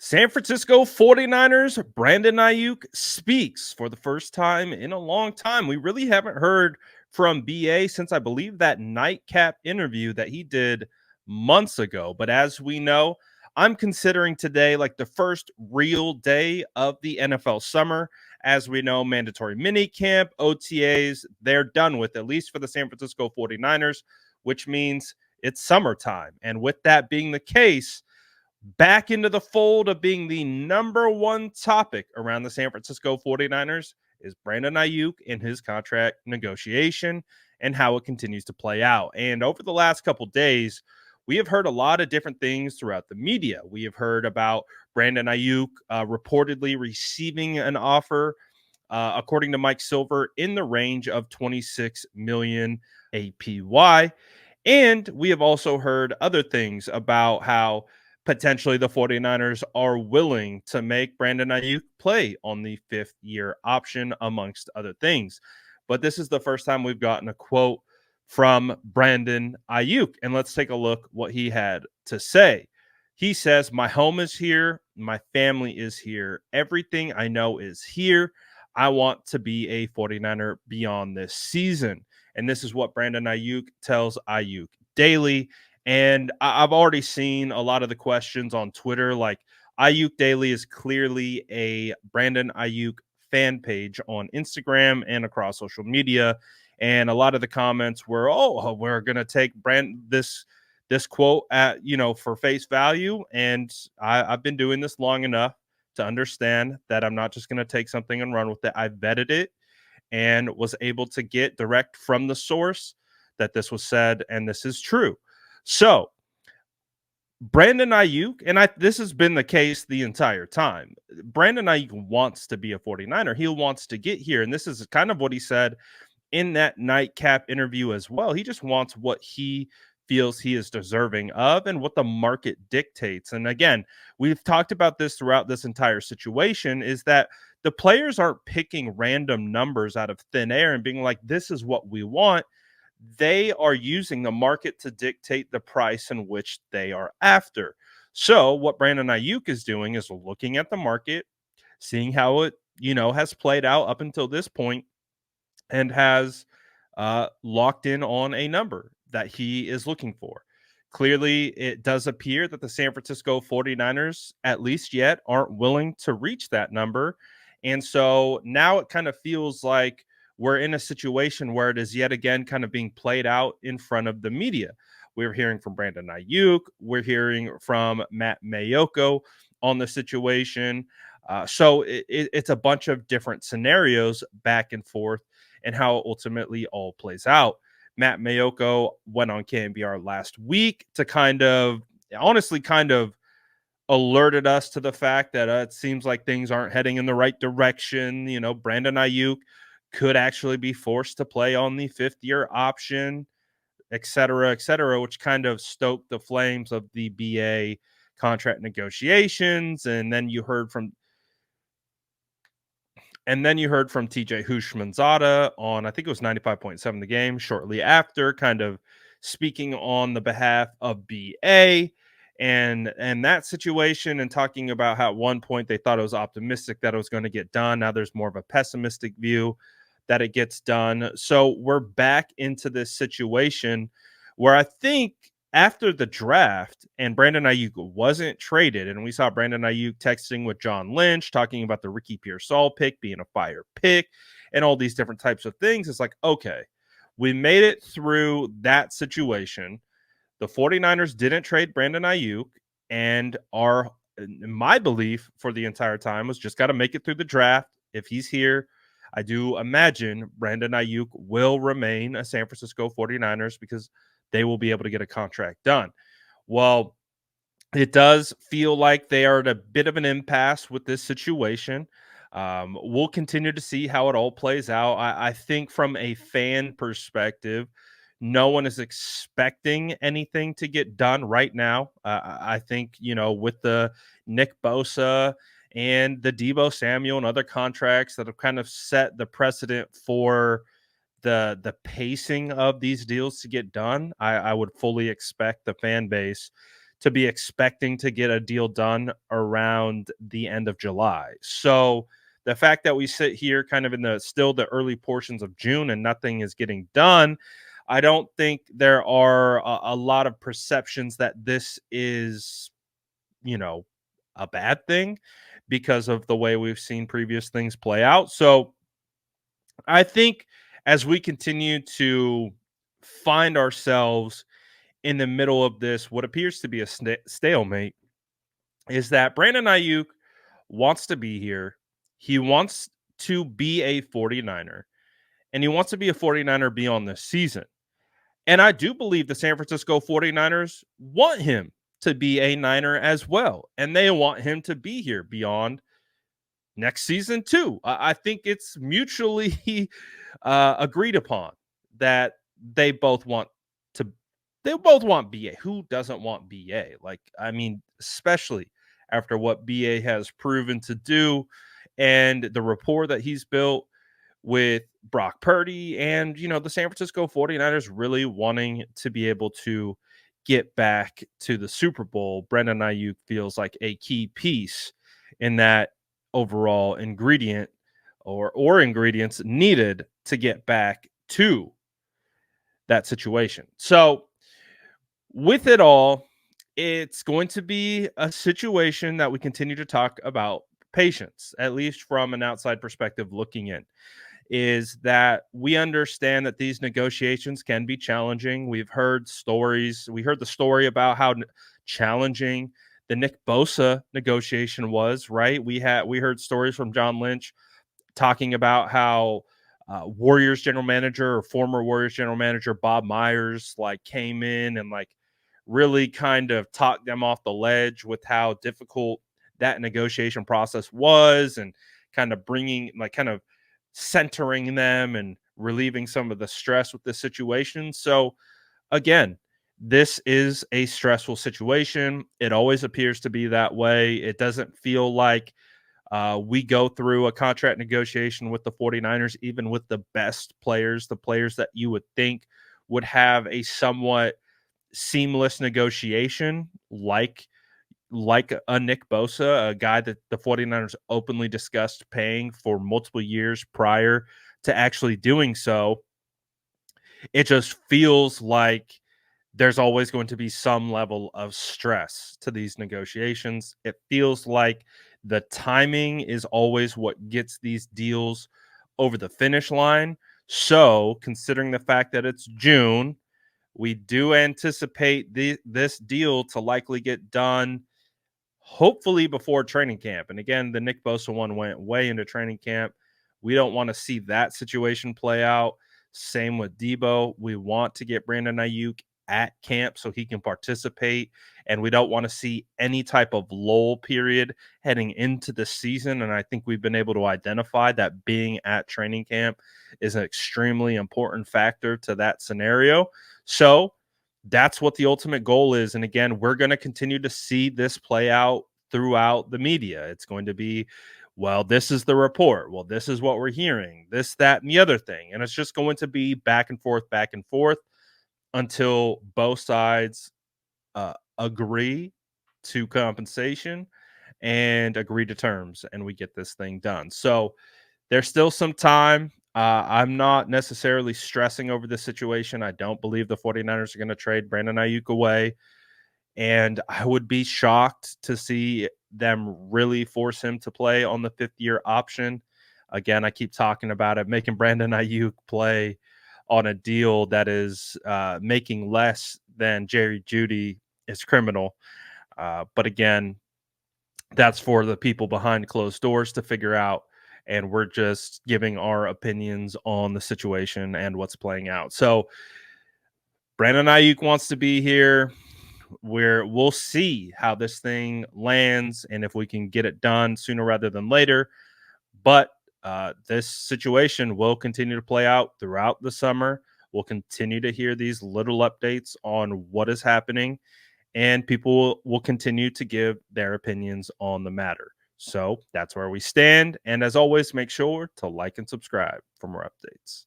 San Francisco 49ers, Brandon Aiyuk speaks for the first time in a long time. We really haven't heard from BA since I believe that nightcap interview that he did months ago. But as we know, I'm considering today like the first real day of the NFL summer. As we know, mandatory mini camp, OTAs, they're done with, at least for the San Francisco 49ers, which means it's summertime. And with that being the case, back into the fold of being the number one topic around the San Francisco 49ers is Brandon Aiyuk and his contract negotiation and how it continues to play out. And over the last couple days, we have heard a lot of different things throughout the media. We have heard about Brandon Aiyuk reportedly receiving an offer, according to Mike Silver, in the range of 26 million APY. And we have also heard other things about how potentially the 49ers are willing to make Brandon Aiyuk play on the fifth year option, amongst other things. But this is the first time we've gotten a quote from Brandon Aiyuk. And let's take a look what he had to say. He says, "My home is here. My family is here. Everything I know is here. I want to be a 49er beyond this season." And this is what Brandon Aiyuk tells Aiyuk Daily. And I've already seen a lot of the questions on Twitter. Like, Aiyuk Daily is clearly a Brandon Aiyuk fan page on Instagram and across social media. And a lot of the comments were, "Oh, we're gonna take this quote at for face value." And I've been doing this long enough to understand that I'm not just gonna take something and run with it. I vetted it and was able to get direct from the source that this was said and this is true. So Brandon Aiyuk, and this has been the case the entire time. Brandon Aiyuk wants to be a 49er. He wants to get here. And this is kind of what he said in that nightcap interview as well. He just wants what he feels he is deserving of and what the market dictates. And again, we've talked about this throughout this entire situation, is that the players aren't picking random numbers out of thin air and being like, this is what we want. They are using the market to dictate the price in which they are after. So what Brandon Aiyuk is doing is looking at the market, seeing how it, has played out up until this point, and has locked in on a number that he is looking for. Clearly, it does appear that the San Francisco 49ers, at least yet, aren't willing to reach that number. And so now it kind of feels like we're in a situation where it is yet again kind of being played out in front of the media. We're hearing from Brandon Aiyuk. We're hearing from Matt Mayoko on the situation. So it's a bunch of different scenarios back and forth and how it ultimately all plays out. Matt Mayoko went on KNBR last week to kind of alerted us to the fact that it seems like things aren't heading in the right direction. Brandon Aiyuk could actually be forced to play on the fifth year option, et cetera, which kind of stoked the flames of the BA contract negotiations. And then you heard from TJ Hushmanzada on, I think it was 95.7 The Game, shortly after, kind of speaking on the behalf of BA and that situation, and talking about how at one point they thought it was optimistic that it was going to get done. Now there's more of a pessimistic view that it gets done. So we're back into this situation where I think after the draft and Brandon Aiyuk wasn't traded, and we saw Brandon Aiyuk texting with John Lynch, talking about the Ricky Pearsall pick being a fire pick and all these different types of things. It's like, okay, we made it through that situation. The 49ers didn't trade Brandon Aiyuk, and my belief for the entire time was just got to make it through the draft. If he's here, I do imagine Brandon Aiyuk will remain a San Francisco 49ers because they will be able to get a contract done. Well, it does feel like they are at a bit of an impasse with this situation. We'll continue to see how it all plays out. I think from a fan perspective, no one is expecting anything to get done right now. I think, with the Nick Bosa and the Deebo Samuel and other contracts that have kind of set the precedent for the pacing of these deals to get done, I would fully expect the fan base to be expecting to get a deal done around the end of July. So the fact that we sit here kind of in the early portions of June and nothing is getting done, I don't think there are a lot of perceptions that this is, you know, a bad thing because of the way we've seen previous things play out. So I think as we continue to find ourselves in the middle of this, what appears to be a stalemate, is that Brandon Ayuk wants to be here. He wants to be a 49er, and he wants to be a 49er beyond this season. And I do believe the San Francisco 49ers want him to be a Niner as well. And they want him to be here beyond next season, too. I think it's mutually agreed upon that they both want to, they both want BA. Who doesn't want BA? Like, I mean, especially after what BA has proven to do and the rapport that he's built with Brock Purdy and, the San Francisco 49ers really wanting to be able to get back to the Super Bowl. Brandon Aiyuk feels like a key piece in that overall ingredient or ingredients needed to get back to that situation. So, with it all, it's going to be a situation that we continue to talk about patience, at least from an outside perspective looking in, is that we understand that these negotiations can be challenging. We've heard stories. We heard the story about how challenging the Nick Bosa negotiation was, right? We heard stories from John Lynch talking about how Warriors general manager or former Warriors general manager Bob Myers like came in and like really kind of talked them off the ledge with how difficult that negotiation process was, and kind of bringing like kind of centering them and relieving some of the stress with the situation. So again, this is a stressful situation. It always appears to be that way. It doesn't feel like we go through a contract negotiation with the 49ers, even with the best players, the players that you would think would have a somewhat seamless negotiation, like a Nick Bosa, a guy that the 49ers openly discussed paying for multiple years prior to actually doing so. It just feels like there's always going to be some level of stress to these negotiations. It feels like the timing is always what gets these deals over the finish line. So, considering the fact that it's June, we do anticipate this deal to likely get done hopefully before training camp. And again, the Nick Bosa one went way into training camp. We don't want to see that situation play out. Same with Debo. We want to get Brandon Aiyuk at camp so he can participate. And we don't want to see any type of lull period heading into the season. And I think we've been able to identify that being at training camp is an extremely important factor to that scenario. So that's what the ultimate goal is. And again, we're going to continue to see this play out throughout the media. It's going to be, well, this is the report. Well, this is what we're hearing, this, that, and the other thing. And it's just going to be back and forth until both sides agree to compensation and agree to terms and we get this thing done. So there's still some time. I'm not necessarily stressing over this situation. I don't believe the 49ers are going to trade Brandon Aiyuk away. And I would be shocked to see them really force him to play on the 5th-year option. Again, I keep talking about it, making Brandon Aiyuk play on a deal that is making less than Jerry Jeudy is criminal. But again, that's for the people behind closed doors to figure out. And we're just giving our opinions on the situation and what's playing out. So Brandon Aiyuk wants to be here. We'll see how this thing lands and if we can get it done sooner rather than later. But this situation will continue to play out throughout the summer. We'll continue to hear these little updates on what is happening, and people will continue to give their opinions on the matter. So that's where we stand. And as always, make sure to like and subscribe for more updates.